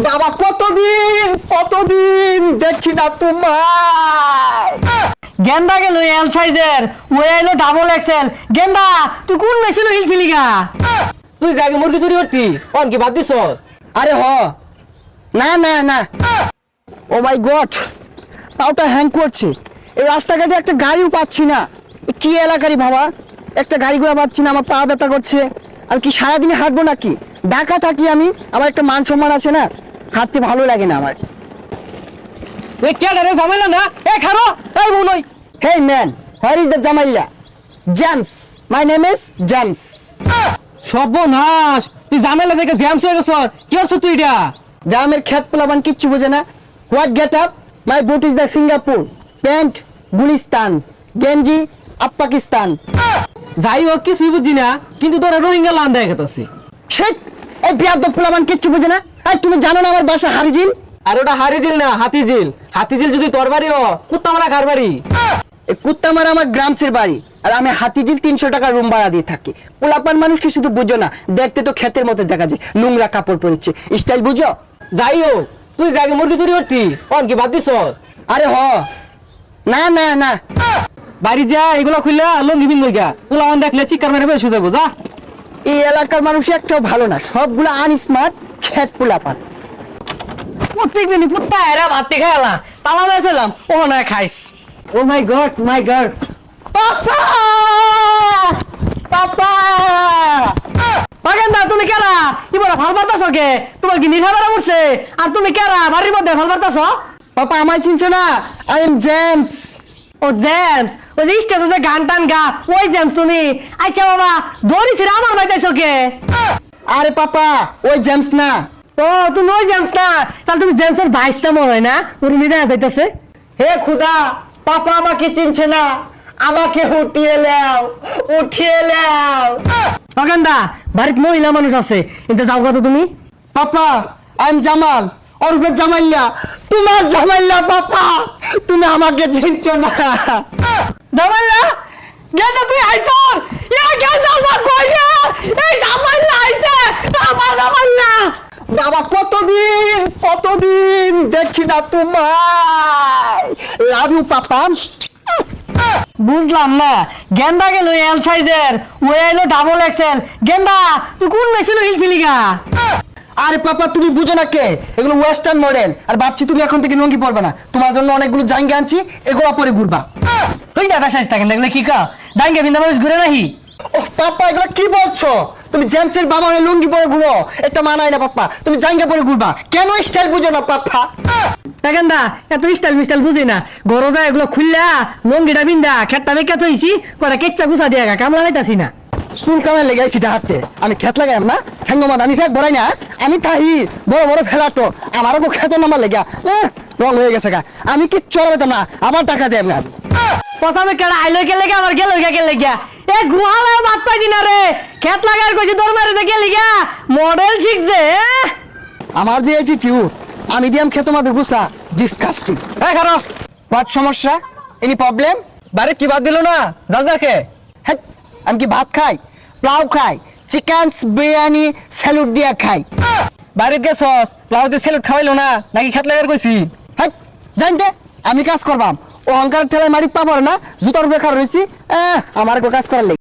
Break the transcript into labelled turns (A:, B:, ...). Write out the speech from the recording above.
A: বাবা কতদিন দেখি না তোমায়।
B: গেন্দা গেল এল সাইজের, ও এলো ডাবল এক্সেল। গেন্দা তুই কোন মেশিনে হিলছিলি গা?
C: তুই জাগে মুরগি চুরি করতি অন কি বাদ দিছস?
A: আরে না ও মাই গড, পাউটা হ্যাং করছে। এই রাস্তাঘাটে একটা গাড়িও পাচ্ছি না। কি এলাকারই বাবা, একটা গাড়ি ঘোড়া পাচ্ছি না, আমার পা ব্যথা করছে। আর কি সারাদিনে হাঁটবো নাকি? ঢাকা থাকি আমি, আমার একটা মান সম্মান আছে না, হাঁটতে ভালো লাগে না আমার।
C: এ কে রে জামাইলা না? এ খারো এই বউনই।
A: Hey man, where is the জামাইলা? James, my name is James.
C: সর্বনাশ, তুই জামাইলা দেখে জ্যামস হয়ে গেছ। কি করছ তুই এটা?
A: গ্রামের খেত পোলাবান কিচ্ছু বোঝে না। What get up? My boot is the Singapore, pant Gulistan, গেঞ্জি আপ পাকিস্তান।
C: যাই হোক কিছুই বুঝছি না, কিন্তু তোরা রোহিঙ্গা লান দেখা গেছে।
A: শেট, এই বিয়াদব পোলাবান কিচ্ছু বোঝে না। আর তুমি জানো না আমার বাসা হারিজিল?
C: আর ওটা হারিজিল না হাতিঝিল। হাতিঝিল যদি তোর বাড়ি ও, কুত্তা মারা কার বাড়ি?
A: এই কুত্তামারা আমার গ্রামসের বাড়ি, আর আমি হাতিঝিল 300 টাকা রুম ভাড়া দিয়ে থাকি। পোলাপান মানুষ কি শুধু বুঝো না, দেখতে তো ক্ষেতের মতো দেখা যায়, নোংরা কাপড় পরেছে, স্টাইল বুঝো?
C: যাই হোক, তুই জাগে মুরগি চুরি করতি অন কি বাদ দিছস?
A: আরে না
C: বাড়ি যা এগুলো খুললা লঙ্গি বিন লইগা, পোলা অন দেখলে চিকার মেরে বেশ হয়ে যাবো। যা।
A: এই এলাকার মানুষ একটাও ভালো না, সবগুলো আনস্মার্ট ক্ষেত পোলাপান।
B: প্রত্যেকদিনই কুত্তা এরা ভাত খাইলা তালা মেরেছিলাম, ও না খাইস।
C: ও মাই গড মাই গড।
B: পাপা গেন্দা তুমি কেরা? এবার ভাল পারতাছ কে? তোমার কি নিশা বেড়া উঠছে? আর তুমি কেরা বাড়ির মধ্যে ভাল পারতাছ?
A: পাপা আমায় চিনছে না? I am James.
B: ও জেমস, ওই যে স্টেশনে গান টান গা, ওই জেমস তুমি? আচ্ছা বাবা, ধরিস আমার বাইতাইছ কে?
A: আরে পাপা, ওই জেমস না।
B: ও তুমি ওই জেমস না? তাহলে তুমি জেমসের ভাইসটা মনে হয় না? ওর মিলে যাইতেছে।
A: হে খুদা, পাপা আমাকে চিনছে না, আমাকে উঠিয়ে নাও।
B: অগান্দা বাড়িতে মহিলা মানুষ আছে, কিন্তু যাও কত তুমি?
A: পাপা আই এম জামাল, ওর উপরে জামাইল্লা, তোমার জামাইল্লা। পাপা তুমি আমাকে চিনছো না।
B: জামাইলা গেন্দা তুই আইছ? এ গেন্দা মা কইয়া এই জামাইলা আইছে, আমার জামাইলা।
A: বাবা কতদিন দেখি না তোমায়। Love you papa.
B: বুঝলাম না, গেন্দা গেল এল সাইজের, ও এলো ডাবল এক্সেল। গেন্দা তুই কোন মেশিনে হিলছিলি গা?
A: আরে পাপা তুমি বুঝো না কে, এগুলো ওয়েস্টার্ন মডেল। আর ভাবছি তুমি এখন থেকে লুঙ্গি পরবে না, তোমার জন্য অনেকগুলো জাঙ্গি আনছি, এগুলো পরে ঘুরবা।
B: ওই দাদা সাইজ থাকেন এগুলো কি কা? জাঙ্গে বিন্দা মানুষ ঘুরে নাহি?
A: ও পাপা এগুলো কি বলছো? তুমি জেমসের বাবা হয়ে লুঙ্গি পরে ঘুরো, এটা মানায় না পাপা। তুমি জাঙ্গা পরে ঘুরবা, কেন স্টাইল বুঝো না পাপা?
B: গেন্দা এত স্টাইল মিস্টাইল বুঝি না, ঘরে যায় এগুলো খুললা লঙ্গিটা বিন্দা খেটটা বেঁকে থইছি, কটা কেচ্চা গুছা দিয়া গা, কামলা লাইতাছি না।
A: চুল কামাই লেগাইছি হাতে, আমি খেত লাগাইম না, ঠ্যাঙ্গমাদ আমি ফেক বড়াই না, আমি তাহি বড় ফেলাটো, আমারও খেত নামার লেগা রং হয়ে গেছে গা। আমি কিচ্ছু পেতাম না, আমার টাকা দেব না।
B: পসামে কেডা আইলো কে লেগা, আমার গেল কে লেগা? এ গুহালা বাত পাই দিনা রে, খেত লাগার কইছি দর মারে দে কে লেগা? মডেল শিখছে।
A: আমার যে অ্যাটিটিউড, আমি দিয়াম খেত মাদের গুছা, ডিসকাস্টিং।
C: এই খারো,
A: হোয়াট সমস্যা? Any problem?
C: বাড়ি কি বাদ দিল না? যা যাকে।
A: হ্যাঁ, আমি কি ভাত খাই, পোলাও খাই, চিকেন বিরিয়ানি স্যালুট দিয়া খাই?
C: বাড়িতে গেছস, প্লাউতে সেলুট খাওয়াইলো না নাকি খেত লাগার কইছি?
A: হ্যাঁ জানতে আমি কাজ করবাম, ও অহংকার ঠেলায় মারি পাবো না, জুতার উপরে খার রয়েছি, আমার কাজ করার লেগে।